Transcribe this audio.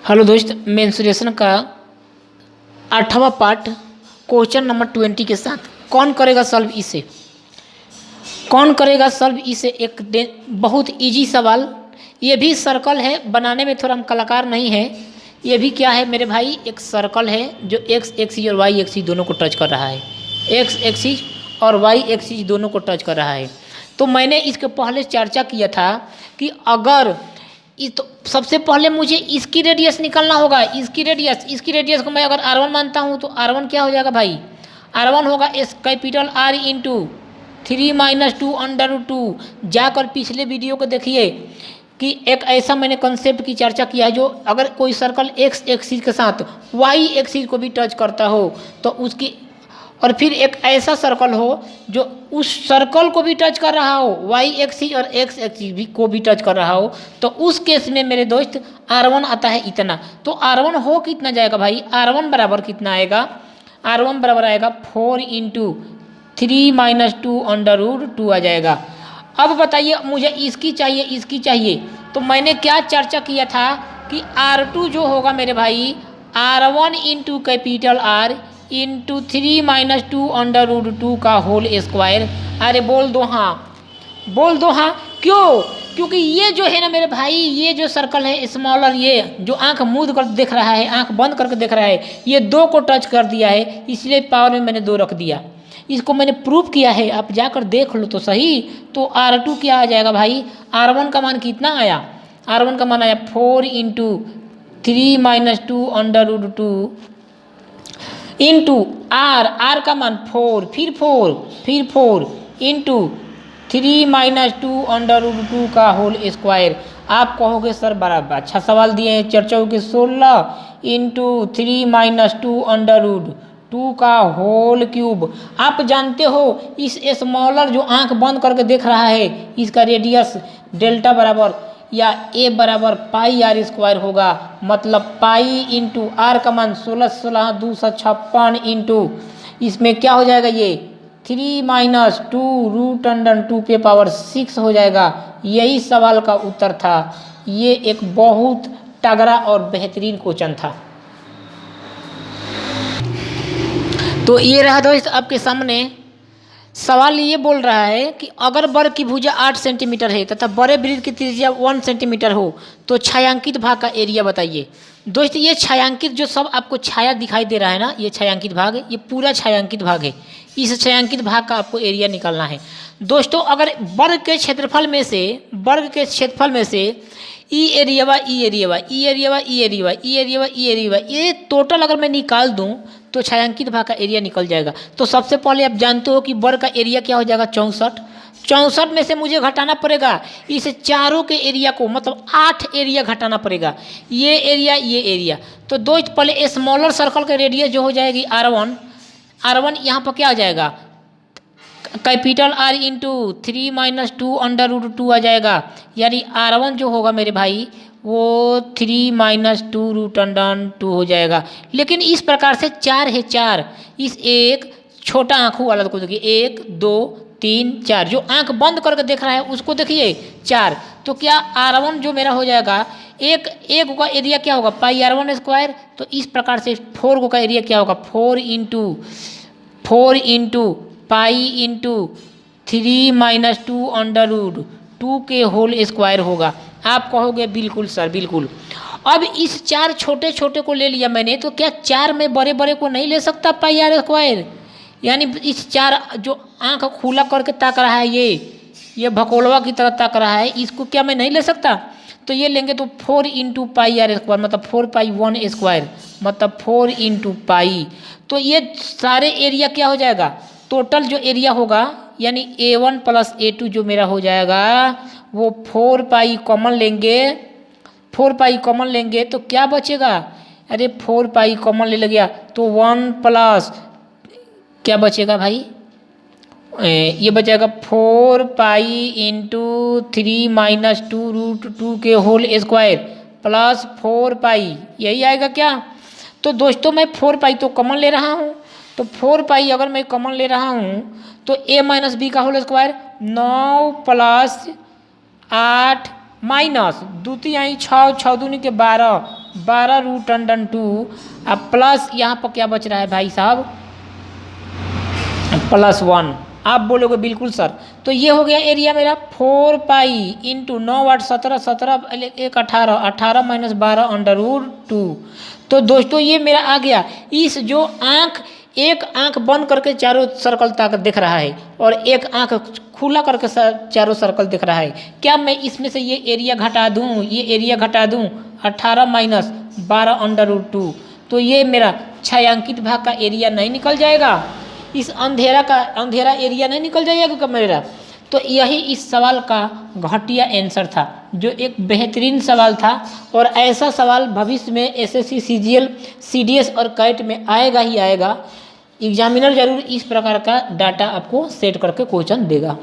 Hello दोस्त, mensuration का 8वां part question number 20 के साथ कौन करेगा सॉल्व इसे। कौन करेगा सॉल्व इसे? बहुत इजी सवाल। ये भी सर्कल है, बनाने में थोड़ा हम कलाकार नहीं है। ये भी क्या है मेरे भाई, एक सर्कल है जो एक्स एक्सिस और वाई एक्सिस दोनों को टच कर रहा है। एक्स एक्सिस और वाई एक्सिस दोनों को टच कर रहा है। तो मैंने इसके पहले चर्चा किया था कि अगर तो सबसे पहले मुझे इसकी रेडियस निकालना होगा। इसकी रेडियस को मैं अगर R1 मानता हूँ तो R1 क्या हो जाएगा भाई? R1 होगा एस कैपिटल R इंटू 3-2 जाकर पिछले वीडियो को देखिए कि एक ऐसा मैंने कंसेप्ट की चर्चा किया है जो अगर कोई सर्कल एक्स एक्सिस के साथ वाई एक्सिस को भी टच करता हो तो उसकी, और फिर एक ऐसा सर्कल हो जो उस सर्कल को भी टच कर रहा हो, वाई एक्सिस और एक्स एक्सिस भी को भी टच कर रहा हो, तो उस केस में मेरे दोस्त R1 आता है इतना। तो R1 हो कितना जाएगा भाई? R1 बराबर कितना आएगा? R1 बराबर आएगा 4 इंटू 3-2 आ जाएगा। अब बताइए मुझे इसकी चाहिए तो मैंने क्या चर्चा किया था कि R2 जो होगा मेरे भाई R1 into capital R into 3-2 का होल स्क्वायर। अरे बोल दो हाँ। क्यों? क्योंकि ये जो है ना मेरे भाई, ये जो सर्कल है स्मॉलर, ये जो आंख मूंद कर देख रहा है, आंख बंद करके देख रहा है, ये 2 को टच कर दिया है, इसलिए पावर में मैंने 2 रख दिया। इसको मैंने प्रूफ किया है, आप जाकर देख लो तो सही। तो R2 क्या आ जाएगा भाई? R1 का मान कितना आया? R1 का मान आया 4 इंटू 3-2 इंटू R का मान 4 फिर 4 इंटू 3-2 का होल स्क्वायर। आप कहोगे सर बड़ा अच्छा सवाल दिए हैं, चर्चा के 16 इंटू 3-2 का होल क्यूब। आप जानते हो इस स्मॉलर जो आंख बंद करके देख रहा है, इसका रेडियस डेल्टा बराबर या ए बराबर पाई R स्क्वायर होगा। मतलब पाई इंटू R का मान 16 इंटू इसमें क्या हो जाएगा, ये 3-2 पे पावर 6 हो जाएगा। यही सवाल का उत्तर था। ये एक बहुत तगड़ा और बेहतरीन क्वेश्चन था। तो ये रहा दोस्त आपके सामने सवाल। ये बोल रहा है कि अगर वर्ग की भुजा 8 सेंटीमीटर है तथा बड़े वृत्त की त्रिज्या 1 सेंटीमीटर हो तो छायांकित भाग का एरिया बताइए। दोस्त ये छायांकित जो सब आपको छाया दिखाई दे रहा है ना, ये छायांकित भाग है, ये पूरा छायांकित भाग है। इस छायांकित भाग का आपको एरिया निकालना है। दोस्तों अगर वर्ग के क्षेत्रफल में से ई एरिया ये टोटल अगर मैं निकाल दूं तो छायांकित भाग का एरिया निकल जाएगा। तो सबसे पहले आप जानते हो कि वर्ग का एरिया क्या हो जाएगा? 64 में से मुझे घटाना पड़ेगा इस चारों के एरिया को, मतलब 8 एरिया घटाना पड़ेगा। ये एरिया तो दोस्त पहले स्मॉलर सर्कल के रेडियस जो हो जाएगी R1 यहाँ पर क्या आ जाएगा? कैपिटल R इंटू 3-2 आ जाएगा। यानी R1 जो होगा मेरे भाई वो 3-2 हो जाएगा। लेकिन इस प्रकार से 4 है, 4 इस एक छोटा आंखों वाला को देखिए, 1 2 3 4 जो आंख बंद करके देख रहा है उसको देखिए 4। तो क्या R1 जो मेरा हो जाएगा, एक का एरिया क्या होगा? पाई R1 स्क्वायर। तो इस प्रकार से 4 का एरिया क्या होगा? 4 इंटू पाई इंटू 3-2 के होल स्क्वायर होगा। आप कहोगे बिल्कुल सर बिल्कुल। अब इस 4 छोटे छोटे को ले लिया मैंने, तो क्या 4 में बड़े बड़े को नहीं ले सकता पाई R स्क्वायर? यानी इस 4 जो आंख खुला करके ताक रहा है, ये भकोलवा की तरह ताक रहा है, इसको क्या मैं नहीं ले सकता? तो ये लेंगे तो 4 इंटू पाई R स्क्वायर मतलब 4 पाई 1 स्क्वायर मतलब 4 इंटू पाई। तो ये सारे एरिया क्या हो जाएगा? टोटल जो एरिया होगा यानी A1 प्लस A2 जो मेरा हो जाएगा वो 4 पाई कॉमन लेंगे तो क्या बचेगा? अरे 4 पाई कॉमन ले लिया तो 1 प्लस क्या बचेगा भाई? ये बचेगा 4 पाई इंटू 3-2 के होल स्क्वायर प्लस 4 पाई, यही आएगा क्या? तो दोस्तों मैं 4 पाई तो कॉमन ले रहा हूँ, तो 4 पाई अगर मैं कॉमन ले रहा हूँ तो a माइनस बी का होल स्क्वायर 9 प्लस 8 माइनस 2 6 6 दूनी के 12 12√2 अब प्लस यहाँ पर क्या बच रहा है भाई साहब, +1। आप बोलोगे बिल्कुल सर, तो ये हो गया एरिया मेरा 4 पाई इंटू 9 8 17 17 1 18 18 - 12√2। तो दोस्तों ये मेरा आ गया। इस जो एक आंख बंद करके चारों सर्कल तक दिख रहा है और एक आंख खुला करके चारों सर्कल दिख रहा है, क्या मैं इसमें से ये एरिया घटा दूं, ये एरिया घटा दूं 18 - 12√2, तो ये मेरा छायांकित भाग का एरिया नहीं निकल जाएगा, इस अंधेरा एरिया नहीं निकल जाएगा मेरा। तो यही इस सवाल का घटिया आंसर था, जो एक बेहतरीन सवाल था। और ऐसा सवाल भविष्य में एसएससी सीजीएल सीडीएस और कैट में आएगा ही आएगा। एग्जामिनर जरूर इस प्रकार का डाटा आपको सेट करके क्वेश्चन देगा।